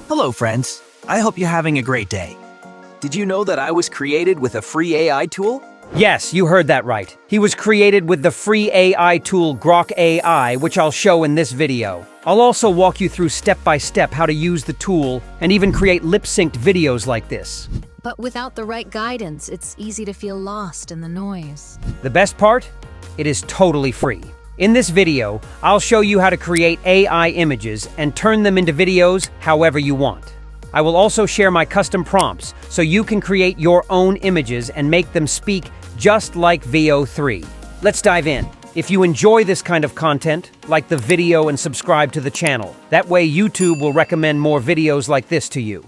Hello, friends. I hope you're having a great day. Did you know that I was created with a free AI tool? Yes, you heard that right. He was created with the free AI tool Grok AI, which I'll show in this video. I'll also walk you through step-by-step how to use the tool and even create lip-synced videos like this. But without the right guidance, it's easy to feel lost in the noise. The best part? It is totally free. In this video, I'll show you how to create AI images and turn them into videos however you want. I will also share my custom prompts so you can create your own images and make them speak just like VO3. Let's dive in. If you enjoy this kind of content, like the video and subscribe to the channel. That way YouTube will recommend more videos like this to you.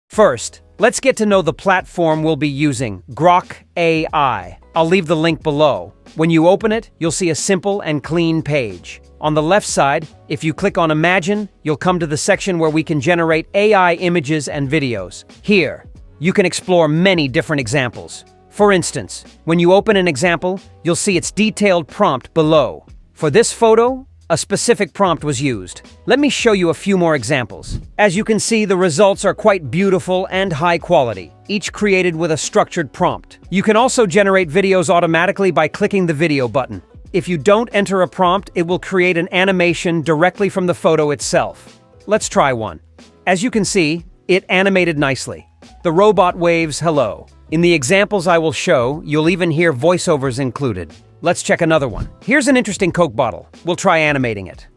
First, let's get to know the platform we'll be using, Grok AI. I'll leave the link below. When you open it, you'll see a simple and clean page. On the left side, if you click on Imagine, you'll come to the section where we can generate AI images and videos. Here, you can explore many different examples. For instance, when you open an example, you'll see its detailed prompt below. For this photo, a specific prompt was used. Let me show you a few more examples. As you can see, the results are quite beautiful and high quality, each created with a structured prompt. You can also generate videos automatically by clicking the video button. If you don't enter a prompt, it will create an animation directly from the photo itself. Let's try one. As you can see, it animated nicely. The robot waves hello. In the examples I will show, you'll even hear voiceovers included. Let's check another one. Here's an interesting Coke bottle. We'll try animating it.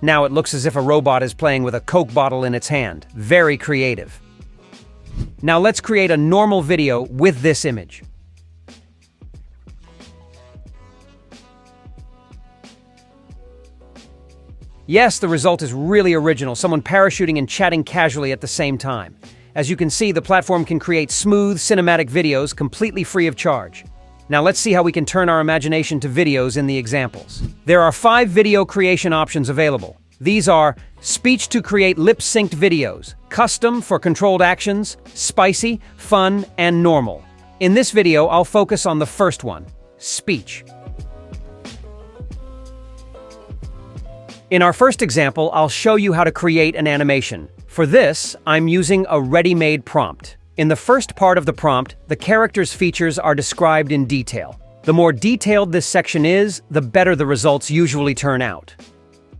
Now it looks as if a robot is playing with a Coke bottle in its hand. Very creative. Now let's create a normal video with this image. Yes, the result is really original, someone parachuting and chatting casually at the same time. As you can see, the platform can create smooth, cinematic videos completely free of charge. Now let's see how we can turn our imagination to videos in the examples. There are 5 video creation options available. These are speech to create lip-synced videos, custom for controlled actions, spicy, fun, and normal. In this video, I'll focus on the first one, speech. In our first example, I'll show you how to create an animation. For this, I'm using a ready-made prompt. In the first part of the prompt, the character's features are described in detail. The more detailed this section is, the better the results usually turn out.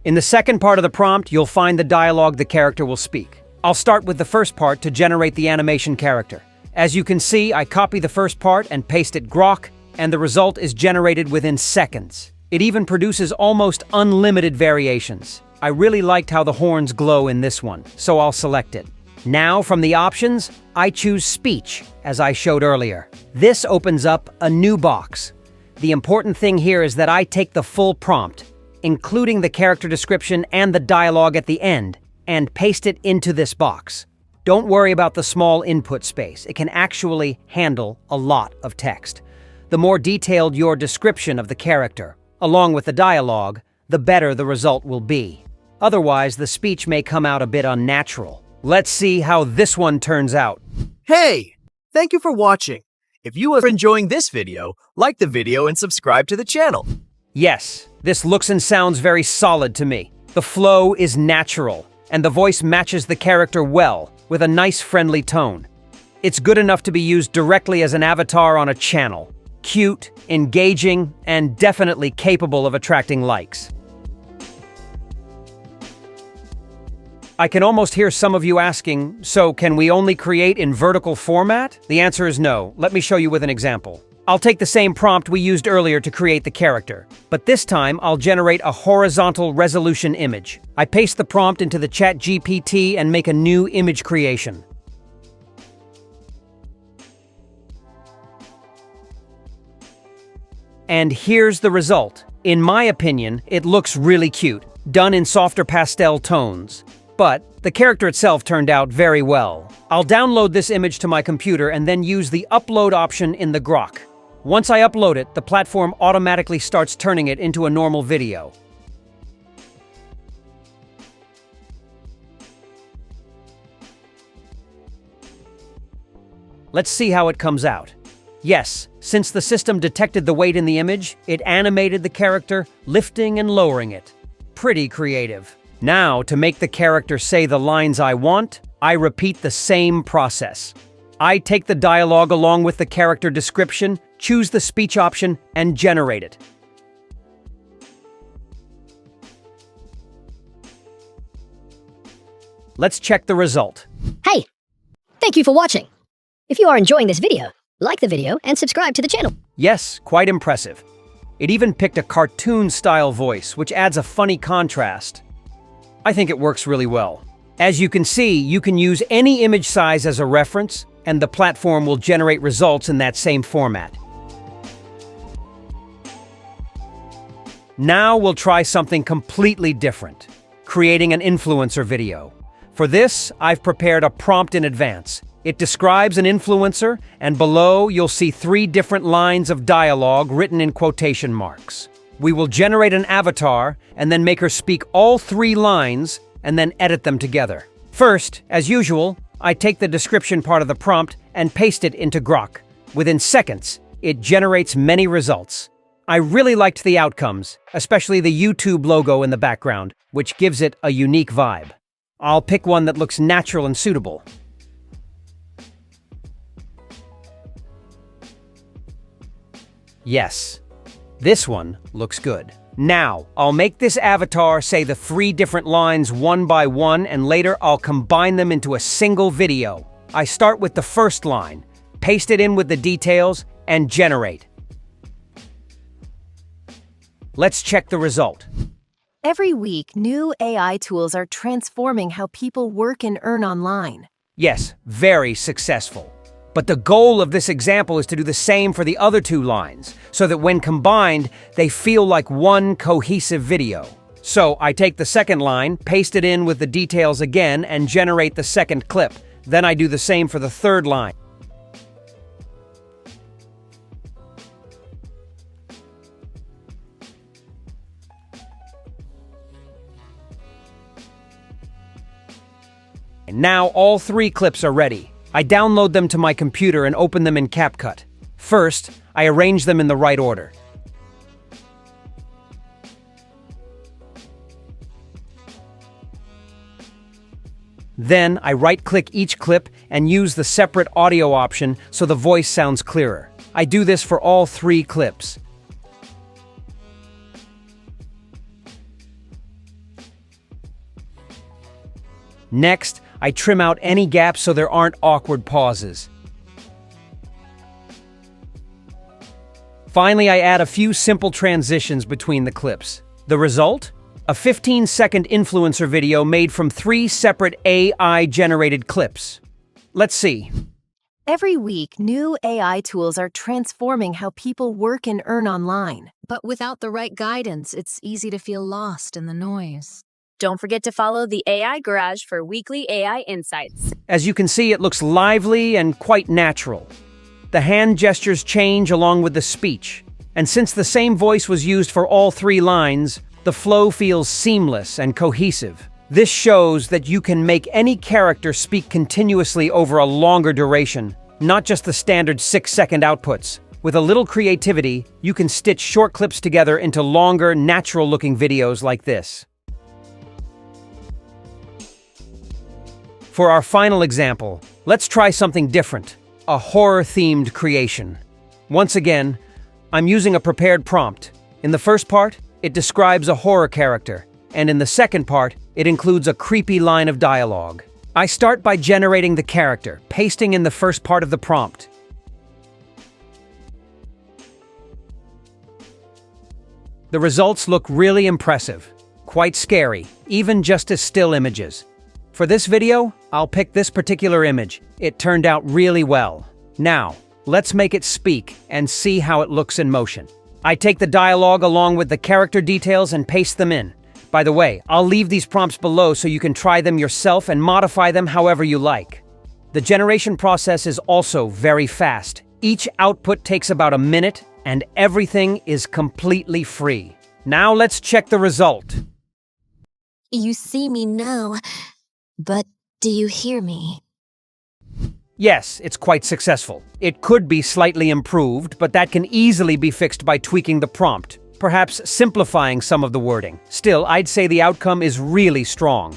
In the second part of the prompt, you'll find the dialogue the character will speak. I'll start with the first part to generate the animation character. As you can see, I copy the first part and paste it Grok, and the result is generated within seconds. It even produces almost unlimited variations. I really liked how the horns glow in this one, so I'll select it. Now, from the options, I choose Speech, as I showed earlier. This opens up a new box. The important thing here is that I take the full prompt, including the character description and the dialogue at the end, and paste it into this box. Don't worry about the small input space. It can actually handle a lot of text. The more detailed your description of the character, along with the dialogue, the better the result will be. Otherwise, the speech may come out a bit unnatural. Let's see how this one turns out. Hey! Thank you for watching. If you are enjoying this video, like the video and subscribe to the channel. Yes, this looks and sounds very solid to me. The flow is natural, and the voice matches the character well, with a nice friendly tone. It's good enough to be used directly as an avatar on a channel. Cute, engaging, and definitely capable of attracting likes. I can almost hear some of you asking, so can we only create in vertical format? The answer is no. Let me show you with an example. I'll take the same prompt we used earlier to create the character, but this time I'll generate a horizontal resolution image. I paste the prompt into the ChatGPT and make a new image creation. And here's the result. In my opinion, it looks really cute, done in softer pastel tones. But the character itself turned out very well. I'll download this image to my computer and then use the upload option in the Grok. Once I upload it, the platform automatically starts turning it into a normal video. Let's see how it comes out. Yes, since the system detected the weight in the image, it animated the character, lifting and lowering it. Pretty creative. Now, to make the character say the lines I want, I repeat the same process. I take the dialogue along with the character description, choose the speech option, and generate it. Let's check the result. Hey, thank you for watching. If you are enjoying this video, like the video and subscribe to the channel. Yes, quite impressive. It even picked a cartoon-style voice, which adds a funny contrast. I think it works really well. As you can see, you can use any image size as a reference, and the platform will generate results in that same format. Now we'll try something completely different, creating an influencer video. For this, I've prepared a prompt in advance. It describes an influencer, and below you'll see 3 different lines of dialogue written in quotation marks. We will generate an avatar and then make her speak all 3 lines and then edit them together. First, as usual, I take the description part of the prompt and paste it into Grok. Within seconds, it generates many results. I really liked the outcomes, especially the YouTube logo in the background, which gives it a unique vibe. I'll pick one that looks natural and suitable. Yes, this one looks good. Now, I'll make this avatar say the 3 different lines one by one, and later I'll combine them into a single video. I start with the first line, paste it in with the details, and generate. Let's check the result. Every week, new AI tools are transforming how people work and earn online. Yes, very successful. But the goal of this example is to do the same for the other 2 lines, so that when combined, they feel like one cohesive video. So I take the second line, paste it in with the details again, and generate the second clip. Then I do the same for the third line. Now all 3 clips are ready. I download them to my computer and open them in CapCut. First, I arrange them in the right order. Then, I right-click each clip and use the separate audio option so the voice sounds clearer. I do this for all 3 clips. Next, I trim out any gaps so there aren't awkward pauses. Finally, I add a few simple transitions between the clips. The result? A 15-second influencer video made from 3 separate AI-generated clips. Let's see. Every week, new AI tools are transforming how people work and earn online. But without the right guidance, it's easy to feel lost in the noise. Don't forget to follow the AI Garage for weekly AI insights. As you can see, it looks lively and quite natural. The hand gestures change along with the speech. And since the same voice was used for all 3 lines, the flow feels seamless and cohesive. This shows that you can make any character speak continuously over a longer duration, not just the standard 6-second outputs. With a little creativity, you can stitch short clips together into longer, natural-looking videos like this. For our final example, let's try something different, a horror-themed creation. Once again, I'm using a prepared prompt. In the first part, it describes a horror character, and in the second part, it includes a creepy line of dialogue. I start by generating the character, pasting in the first part of the prompt. The results look really impressive, quite scary, even just as still images. For this video, I'll pick this particular image. It turned out really well. Now, let's make it speak and see how it looks in motion. I take the dialogue along with the character details and paste them in. By the way, I'll leave these prompts below so you can try them yourself and modify them however you like. The generation process is also very fast. Each output takes about a minute, and everything is completely free. Now let's check the result. You see me now, but do you hear me? Yes, it's quite successful. It could be slightly improved, but that can easily be fixed by tweaking the prompt, perhaps simplifying some of the wording. Still, I'd say the outcome is really strong.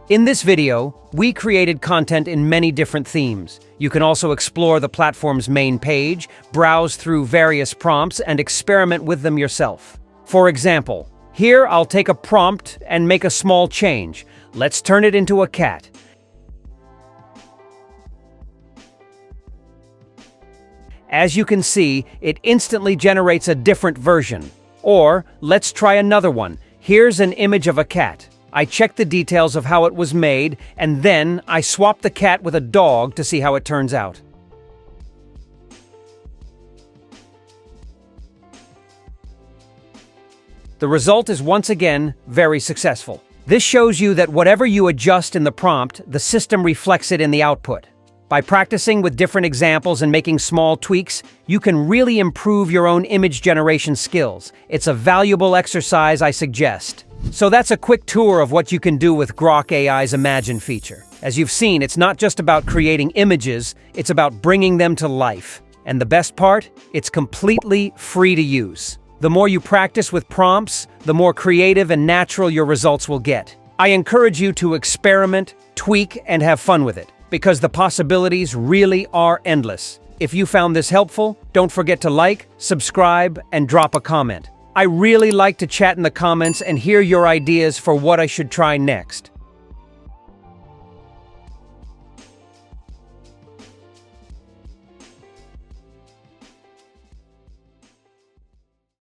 In this video, we created content in many different themes. You can also explore the platform's main page, browse through various prompts, and experiment with them yourself. For example, here I'll take a prompt and make a small change. Let's turn it into a cat. As you can see, it instantly generates a different version. Or, let's try another one. Here's an image of a cat. I checked the details of how it was made, and then I swapped the cat with a dog to see how it turns out. The result is once again very successful. This shows you that whatever you adjust in the prompt, the system reflects it in the output. By practicing with different examples and making small tweaks, you can really improve your own image generation skills. It's a valuable exercise I suggest. So that's a quick tour of what you can do with Grok AI's Imagine feature. As you've seen, it's not just about creating images, it's about bringing them to life. And the best part? It's completely free to use. The more you practice with prompts, the more creative and natural your results will get. I encourage you to experiment, tweak, and have fun with it, because the possibilities really are endless. If you found this helpful, don't forget to like, subscribe, and drop a comment. I really like to chat in the comments and hear your ideas for what I should try next.